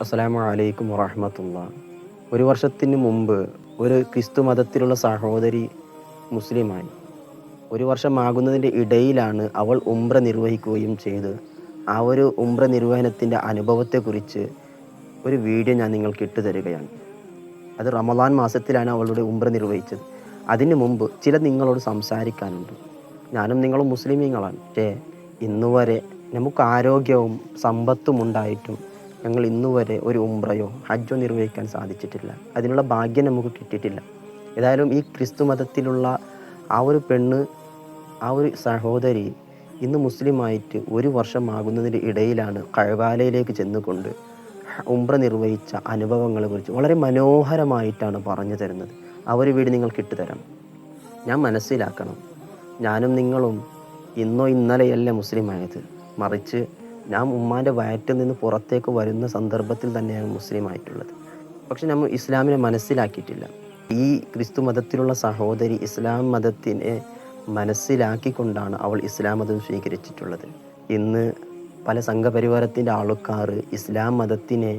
അസ്സലാമു അലൈക്കും വറഹ്മത്തുള്ളാ. ഒരു വർഷത്തിന് മുമ്പ് ഒരു ക്രിസ്തു മതത്തിലുള്ള സഹോദരി മുസ്ലിമായി. ഒരു വർഷമാകുന്നതിൻ്റെ ഇടയിലാണ് അവൾ ഉംറ നിർവഹിക്കുകയും ചെയ്ത്. ആ ഒരു ഉംറ നിർവഹണത്തിൻ്റെ അനുഭവത്തെക്കുറിച്ച് ഒരു വീഡിയോ ഞാൻ നിങ്ങൾക്ക് ഇട്ടു തരികയാണ്. അത് റമളാൻ മാസത്തിലാണ് അവളുടെ ഉംറ നിർവഹിച്ചത്. അതിന് മുമ്പ് നിങ്ങളോട് സംസാരിക്കാനുണ്ട്. ഞാനും നിങ്ങളും മുസ്ലിമീങ്ങളാണ്. പക്ഷേ ഇന്നുവരെ നമുക്ക് ആരോഗ്യവും സമ്പത്തും ഉണ്ടായിട്ടും ഞങ്ങൾ ഇന്നുവരെ ഒരു ഉംറയോ ഹജ്ജോ നിർവഹിക്കാൻ സാധിച്ചിട്ടില്ല. അതിനുള്ള ഭാഗ്യം നമുക്ക് കിട്ടിയിട്ടില്ല. ഏതായാലും ഈ ക്രിസ്തു മതത്തിലുള്ള ആ ഒരു പെണ്ണ്, ആ ഒരു സഹോദരി ഇന്ന് മുസ്ലിമായിട്ട് ഒരു വർഷമാകുന്നതിൻ്റെ ഇടയിലാണ് കഅബയിലേക്ക് ചെന്നുകൊണ്ട് ഉംറ നിർവഹിച്ച അനുഭവങ്ങളെ കുറിച്ച് വളരെ മനോഹരമായിട്ടാണ് പറഞ്ഞു തരുന്നത്. ആ ഒരു വീഡിയോ നിങ്ങൾക്ക് ഇട്ടുതരാം. ഞാൻ മനസ്സിലാക്കണം, ഞാനും നിങ്ങളും ഇന്നോ ഇന്നലെയല്ല മുസ്ലിമായത്, മറിച്ച് ഞാൻ ഉമ്മാൻ്റെ വയറ്റിൽ നിന്ന് പുറത്തേക്ക് വരുന്ന സന്ദർഭത്തിൽ തന്നെയാണ് മുസ്ലിമായിട്ടുള്ളത്. പക്ഷെ നമ്മൾ ഇസ്ലാമിനെ മനസ്സിലാക്കിയിട്ടില്ല. ഈ ക്രിസ്തു മതത്തിലുള്ള സഹോദരി ഇസ്ലാം മതത്തിനെ മനസ്സിലാക്കിക്കൊണ്ടാണ് അവൾ ഇസ്ലാം മതം സ്വീകരിച്ചിട്ടുള്ളത്. ഇന്ന് പല സംഘപരിവാരത്തിൻ്റെ ആൾക്കാർ ഇസ്ലാം മതത്തിനെ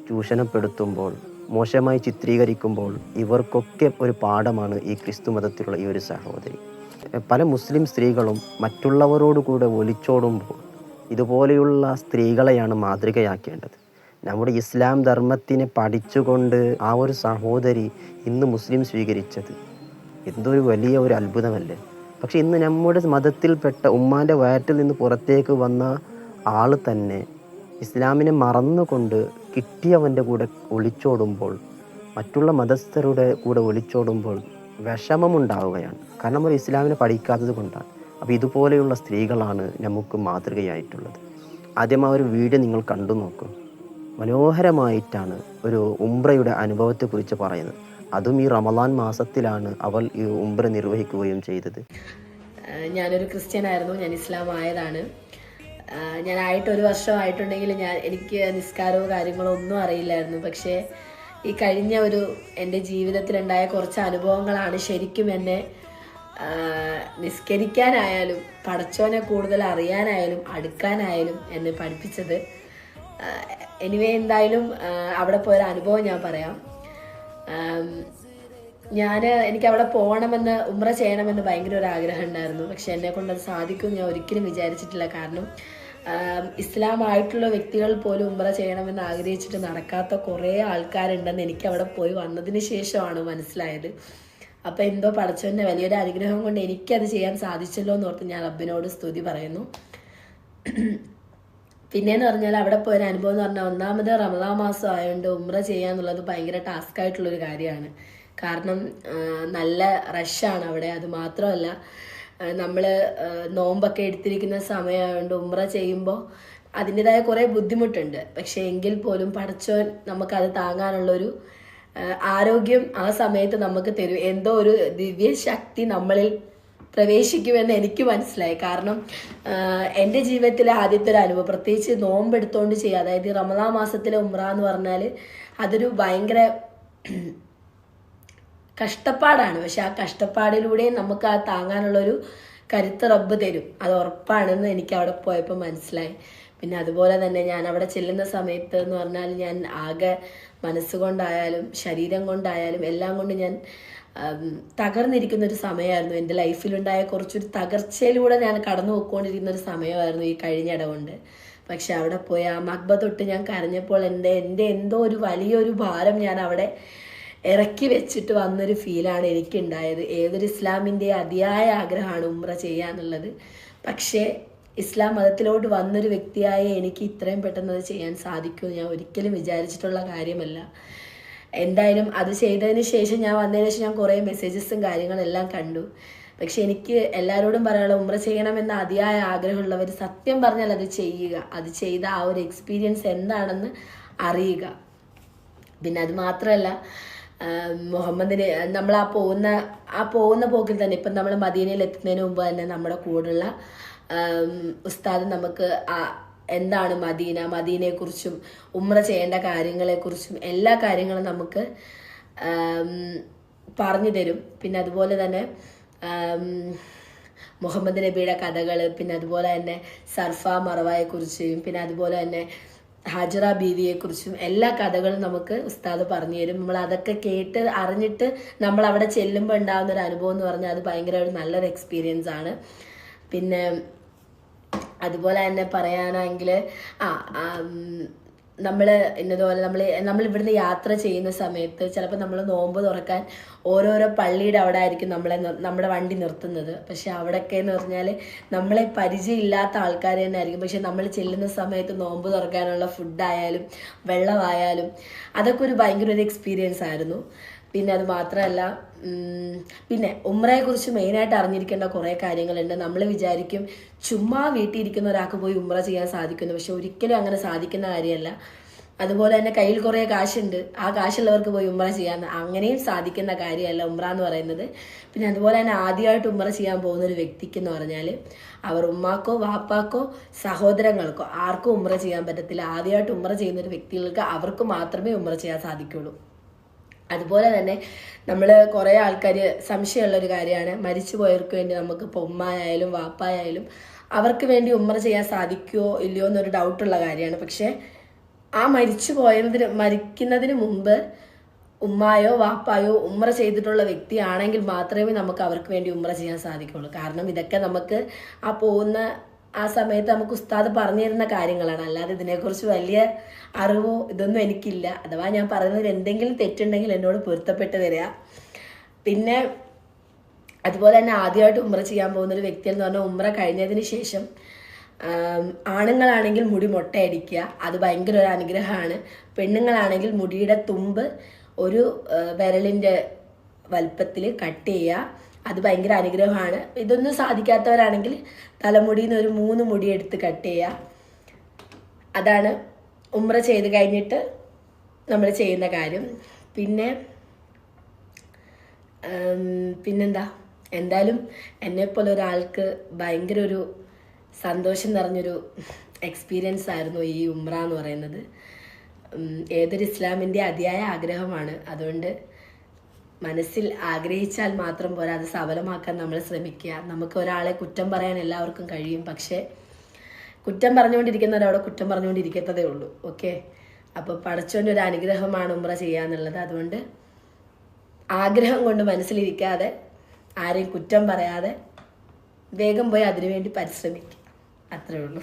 ചൂഷണപ്പെടുത്തുമ്പോൾ, മോശമായി ചിത്രീകരിക്കുമ്പോൾ ഇവർക്കൊക്കെ ഒരു പാഠമാണ് ഈ ക്രിസ്തു മതത്തിലുള്ള ഈ ഒരു സഹോദരി. പല മുസ്ലിം സ്ത്രീകളും മറ്റുള്ളവരോട് കൂടെ ഒളിച്ചോടുമ്പോൾ ഇതുപോലെയുള്ള സ്ത്രീകളെയാണ് മാതൃകയാക്കേണ്ടത്. നമ്മുടെ ഇസ്ലാം ധർമ്മത്തിനെ പഠിച്ചുകൊണ്ട് ആ ഒരു സഹോദരി ഇന്ന് മുസ്ലിം സ്വീകരിച്ചത് എന്തൊരു വലിയ ഒരു അത്ഭുതമല്ലേ. പക്ഷെ ഇന്ന് നമ്മുടെ മതത്തിൽപ്പെട്ട ഉമ്മാൻ്റെ വയറ്റിൽ നിന്ന് പുറത്തേക്ക് വന്ന ആൾ തന്നെ ഇസ്ലാമിനെ മറന്നുകൊണ്ട് കിട്ടിയവൻ്റെ കൂടെ ഒളിച്ചോടുമ്പോൾ, മറ്റുള്ള മതസ്ഥരുടെ കൂടെ ഒളിച്ചോടുമ്പോൾ വിഷമമുണ്ടാവുകയാണ്. കാരണം അവർ ഇസ്ലാമിനെ പഠിക്കാത്തത് കൊണ്ടാണ്. അപ്പോൾ ഇതുപോലെയുള്ള സ്ത്രീകളാണ് നമുക്ക് മാതൃകയായിട്ടുള്ളത്. ആദ്യം ആ ഒരു വീഡിയോ നിങ്ങൾ കണ്ടു നോക്കൂ. മനോഹരമായിട്ടാണ് ഒരു ഉംറയുടെ അനുഭവത്തെക്കുറിച്ച് പറയുന്നത്. അതും ഈ റമളാൻ മാസത്തിലാണ് അവൾ ഈ ഉംറ നിർവഹിക്കുകയും ചെയ്തത്. ഞാനൊരു ക്രിസ്ത്യൻ ആയിരുന്നു. ഞാൻ ഇസ്ലാം ആയതാണ്. ഞാനായിട്ട് ഒരു വർഷമായിട്ടുണ്ടെങ്കിൽ എനിക്ക് നിസ്കാരമോ കാര്യങ്ങളോ ഒന്നും അറിയില്ലായിരുന്നു. പക്ഷേ ഈ കഴിഞ്ഞ എൻ്റെ ജീവിതത്തിലുണ്ടായ കുറച്ച് അനുഭവങ്ങളാണ് ശരിക്കും എന്നെ നിസ്കരിക്കാനായാലും പടച്ചോനെ കൂടുതൽ അറിയാനായാലും അടുക്കാനായാലും എന്നെ പഠിപ്പിച്ചത്. എന്തായാലും അവിടെ പോയൊരു അനുഭവം ഞാൻ പറയാം. എനിക്ക് അവിടെ പോകണമെന്ന്, ഉംറ ചെയ്യണമെന്ന് ഭയങ്കര ഒരു ആഗ്രഹം ഉണ്ടായിരുന്നു. പക്ഷെ എന്നെ കൊണ്ട് അത് സാധിക്കുമെന്ന് ഞാൻ ഒരിക്കലും വിചാരിച്ചിട്ടില്ല. കാരണം ഇസ്ലാമായിട്ടുള്ള വ്യക്തികൾ പോലും ഉംറ ചെയ്യണമെന്ന് ആഗ്രഹിച്ചിട്ട് നടക്കാത്ത കുറേ ആൾക്കാരുണ്ടെന്ന് എനിക്ക് അവിടെ പോയി വന്നതിന് ശേഷമാണ് മനസ്സിലായത്. അപ്പം എന്തോ പടച്ചവൻ്റെ വലിയൊരു അനുഗ്രഹം കൊണ്ട് എനിക്കത് ചെയ്യാൻ സാധിച്ചല്ലോ എന്ന് ഓർത്ത് ഞാൻ റബ്ബിനോട് സ്തുതി പറയുന്നു. പിന്നെയെന്ന് പറഞ്ഞാൽ അവിടെ പോയൊരു അനുഭവം എന്ന് പറഞ്ഞാൽ, ഒന്നാമത് റമളാൻ മാസം ആയതുകൊണ്ട് ഉംറ ചെയ്യാന്നുള്ളത് ഭയങ്കര ടാസ്ക് ആയിട്ടുള്ളൊരു കാര്യമാണ്. കാരണം നല്ല റഷാണ് അവിടെ. അത് മാത്രമല്ല, നമ്മൾ നോമ്പൊക്കെ എടുത്തിരിക്കുന്ന സമയമായതുകൊണ്ട് ഉംറ ചെയ്യുമ്പോൾ അതിൻ്റെതായ കുറേ ബുദ്ധിമുട്ടുണ്ട്. പക്ഷേ എങ്കിൽ പോലും പടച്ചോൻ നമുക്കത് താങ്ങാനുള്ളൊരു ആരോഗ്യം ആ സമയത്ത് നമുക്ക് തരും. എന്തോ ഒരു ദിവ്യശക്തി നമ്മളിൽ പ്രവേശിക്കുമെന്ന് എനിക്ക് മനസ്സിലായി. കാരണം എൻ്റെ ജീവിതത്തിലെ ആദ്യത്തെ ഒരു അനുഭവം, പ്രത്യേകിച്ച് നോമ്പെടുത്തോണ്ട് ചെയ്യുക, അതായത് റമളാൻ മാസത്തിലെ ഉംറ എന്ന് പറഞ്ഞാൽ അതൊരു ഭയങ്കര കഷ്ടപ്പാടാണ്. പക്ഷെ ആ കഷ്ടപ്പാടിലൂടെ നമുക്ക് ആ താങ്ങാനുള്ളൊരു കരുത്ത് റബ്ബ് തരും. അത് ഉറപ്പാണെന്ന് എനിക്ക് അവിടെ പോയപ്പോൾ മനസ്സിലായി. പിന്നെ അതുപോലെ തന്നെ ഞാൻ അവിടെ ചെല്ലുന്ന സമയത്ത് എന്ന് പറഞ്ഞാൽ ഞാൻ ആകെ മനസ്സുകൊണ്ടായാലും ശരീരം കൊണ്ടായാലും എല്ലാം കൊണ്ട് ഞാൻ തകർന്നിരിക്കുന്നൊരു സമയമായിരുന്നു. എൻ്റെ ലൈഫിലുണ്ടായ കുറച്ചൊരു തകർച്ചയിലൂടെ ഞാൻ കടന്നു പോയിക്കൊണ്ടിരിക്കുന്ന ഒരു സമയമായിരുന്നു ഈ കഴിഞ്ഞിട കൊണ്ട്. പക്ഷെ അവിടെ പോയി ആ മക്ബ തൊട്ട് ഞാൻ കരഞ്ഞപ്പോൾ എൻ്റെ എന്തോ ഒരു വലിയൊരു ഭാരം ഞാൻ അവിടെ ഇറക്കി വെച്ചിട്ട് വന്നൊരു ഫീലാണ് എനിക്കുണ്ടായത്. ഏതൊരു ഇസ്ലാമിൻ്റെ അതിയായ ആഗ്രഹമാണ് ഉംറ ചെയ്യാന്നുള്ളത്. പക്ഷേ ഇസ്ലാം മതത്തിലോട്ട് വന്നൊരു വ്യക്തിയായ എനിക്ക് ഇത്രയും പെട്ടെന്ന് അത് ചെയ്യാൻ സാധിക്കുമെന്ന് ഞാൻ ഒരിക്കലും വിചാരിച്ചിട്ടുള്ള കാര്യമല്ല. എന്തായാലും അത് ചെയ്തതിന് ശേഷം, ഞാൻ വന്നതിന് ശേഷം ഞാൻ കുറേ മെസ്സേജസും കാര്യങ്ങളെല്ലാം കണ്ടു. പക്ഷെ എനിക്ക് എല്ലാവരോടും പറയാനുള്ള, ഉംറ ചെയ്യണമെന്ന അതിയായ ആഗ്രഹമുള്ളവർ സത്യം പറഞ്ഞാൽ അത് ചെയ്യുക. അത് ചെയ്ത ആ ഒരു എക്സ്പീരിയൻസ് എന്താണെന്ന് അറിയുക. പിന്നെ അത് മാത്രമല്ല, മുഹമ്മദിന് നമ്മൾ ആ പോകുന്ന പോക്കിൽ തന്നെ, ഇപ്പം നമ്മൾ മദീനയിൽ എത്തുന്നതിന് മുമ്പ് തന്നെ നമ്മുടെ കൂടെയുള്ള ഉസ്താദ് നമുക്ക് എന്താണ് മദീനയെക്കുറിച്ചും ഉംറ ചെയ്യേണ്ട കാര്യങ്ങളെക്കുറിച്ചും എല്ലാ കാര്യങ്ങളും നമുക്ക് പറഞ്ഞു തരും. പിന്നെ അതുപോലെ തന്നെ മുഹമ്മദ് നബിയുടെ കഥകൾ, പിന്നെ അതുപോലെ തന്നെ സർഫ മറവയെക്കുറിച്ചും, പിന്നെ അതുപോലെ തന്നെ ഹാജറ ബീവിയെക്കുറിച്ചും എല്ലാ കഥകളും നമുക്ക് ഉസ്താദ് പറഞ്ഞു തരും. നമ്മൾ അതൊക്കെ കേട്ട് അറിഞ്ഞിട്ട് നമ്മൾ അവിടെ ചെല്ലുമ്പോൾ ഉണ്ടാകുന്ന ഒരു അനുഭവം എന്ന് പറഞ്ഞാൽ അത് ഭയങ്കര ഒരു നല്ലൊരു എക്സ്പീരിയൻസ് ആണ്. പിന്നെ അതുപോലെ തന്നെ പറയാനാണെങ്കിൽ നമ്മൾ ഇന്നതുപോലെ നമ്മൾ ഇവിടുന്ന് യാത്ര ചെയ്യുന്ന സമയത്ത് ചിലപ്പോൾ നമ്മൾ നോമ്പ് തുറക്കാൻ ഓരോരോ പള്ളിയുടെ അവിടെ ആയിരിക്കും നമ്മുടെ വണ്ടി നിർത്തുന്നത്. പക്ഷെ അവിടെയൊക്കെ എന്ന് പറഞ്ഞാൽ നമ്മളെ പരിചയമില്ലാത്ത ആൾക്കാർ തന്നെ ആയിരിക്കും. പക്ഷെ നമ്മൾ ചെല്ലുന്ന സമയത്ത് നോമ്പ് തുറക്കാനുള്ള ഫുഡായാലും വെള്ളമായാലും അതൊക്കെ ഒരു ഭയങ്കര ഒരു എക്സ്പീരിയൻസ് ആയിരുന്നു. പിന്നെ അത് മാത്രമല്ല, പിന്നെ ഉംറയെക്കുറിച്ച് മെയിനായിട്ട് അറിഞ്ഞിരിക്കേണ്ട കുറേ കാര്യങ്ങളുണ്ട്. നമ്മൾ വിചാരിക്കും ചുമ്മാ വീട്ടിൽ ഇരിക്കുന്ന ഒരാൾക്ക് പോയി ഉംറ ചെയ്യാൻ സാധിക്കുന്നു, പക്ഷെ ഒരിക്കലും അങ്ങനെ സാധിക്കുന്ന കാര്യമല്ല. അതുപോലെ തന്നെ കയ്യിൽ കുറേ കാശുണ്ട്, ആ കാശുള്ളവർക്ക് പോയി ഉംറ ചെയ്യാൻ അങ്ങനെയും സാധിക്കുന്ന കാര്യമല്ല ഉംറ എന്ന് പറയുന്നത്. പിന്നെ അതുപോലെ തന്നെ ആദ്യമായിട്ട് ഉംറ ചെയ്യാൻ പോകുന്ന ഒരു വ്യക്തിക്ക് എന്ന് പറഞ്ഞാൽ അവർ ഉമ്മാക്കോ വാപ്പാക്കോ സഹോദരങ്ങൾക്കോ ആർക്കും ഉംറ ചെയ്യാൻ പറ്റത്തില്ല. ആദ്യമായിട്ട് ഉംറ ചെയ്യുന്ന ഒരു വ്യക്തികൾക്ക് അവർക്ക് മാത്രമേ ഉംറ ചെയ്യാൻ സാധിക്കുള്ളൂ. അതുപോലെ തന്നെ നമ്മൾ കുറേ ആൾക്കാർ സംശയമുള്ളൊരു കാര്യമാണ്, മരിച്ചു പോയവർക്ക് വേണ്ടി നമുക്കിപ്പോൾ ഉമ്മായായാലും വാപ്പായായാലും അവർക്ക് വേണ്ടി ഉംറ ചെയ്യാൻ സാധിക്കുമോ ഇല്ലയോ എന്നൊരു ഡൗട്ടുള്ള കാര്യമാണ്. പക്ഷേ ആ മരിക്കുന്നതിന് മുമ്പ് ഉമ്മായോ വാപ്പായോ ഉംറ ചെയ്തിട്ടുള്ള വ്യക്തിയാണെങ്കിൽ മാത്രമേ നമുക്ക് അവർക്ക് വേണ്ടി ഉംറ ചെയ്യാൻ സാധിക്കുള്ളൂ. കാരണം ഇതൊക്കെ നമുക്ക് ആ പോകുന്ന ആ സമയത്ത് നമുക്ക് ഉസ്താദ് പറഞ്ഞു തരുന്ന കാര്യങ്ങളാണ്. അല്ലാതെ ഇതിനെക്കുറിച്ച് വലിയ അറിവോ ഇതൊന്നും എനിക്കില്ല. അഥവാ ഞാൻ പറയുന്നതിൽ എന്തെങ്കിലും തെറ്റുണ്ടെങ്കിൽ എന്നോട് പൊരുത്തപ്പെട്ട് തരിക. പിന്നെ അതുപോലെ തന്നെ ആദ്യമായിട്ട് ഉംറ ചെയ്യാൻ പോകുന്നൊരു വ്യക്തി എന്ന് പറഞ്ഞാൽ ഉംറ കഴിഞ്ഞതിന് ശേഷം ആണുങ്ങളാണെങ്കിൽ മുടി മൊട്ടയടിക്കുക, അത് ഭയങ്കര ഒരു അനുഗ്രഹമാണ്. പെണ്ണുങ്ങളാണെങ്കിൽ മുടിയുടെ തുമ്പ് ഒരു വിരലിൻ്റെ വലുപ്പത്തിൽ കട്ട് ചെയ്യുക, അത് ഭയങ്കര അനുഗ്രഹമാണ്. ഇതൊന്നും സാധിക്കാത്തവരാണെങ്കിൽ തലമുടിയിൽ നിന്ന് ഒരു 3 മുടി എടുത്ത് കട്ട് ചെയ്യുക. അതാണ് ഉംറ ചെയ്ത് കഴിഞ്ഞിട്ട് നമ്മൾ ചെയ്യുന്ന കാര്യം. പിന്നെന്താ, എന്തായാലും എന്നെപ്പോലെ ഒരാൾക്ക് ഭയങ്കര ഒരു സന്തോഷം നിറഞ്ഞൊരു എക്സ്പീരിയൻസ് ആയിരുന്നു ഈ ഉംറ എന്ന് പറയുന്നത്. ഏതൊരു ഇസ്ലാമിൻ്റെ അതിയായ ആഗ്രഹമാണ്. അതുകൊണ്ട് മനസ്സിൽ ആഗ്രഹിച്ചാൽ മാത്രം പോരാ, അത് സഫലമാക്കാൻ നമ്മൾ ശ്രമിക്കുക. നമുക്ക് ഒരാളെ കുറ്റം പറയാൻ എല്ലാവർക്കും കഴിയും, പക്ഷേ കുറ്റം പറഞ്ഞുകൊണ്ടിരിക്കുന്നവരവിടെ കുറ്റം പറഞ്ഞുകൊണ്ടിരിക്കത്തതേ ഉള്ളൂ. ഓക്കെ, അപ്പോൾ പടച്ചോൻ്റെ ഒരു അനുഗ്രഹമാണ് ഉംറ ചെയ്യുക എന്നുള്ളത്. അതുകൊണ്ട് ആഗ്രഹം കൊണ്ട് മനസ്സിലിരിക്കാതെ ആരെയും കുറ്റം പറയാതെ വേഗം പോയി അതിനുവേണ്ടി പരിശ്രമിക്കുക. അത്രേ ഉള്ളൂ.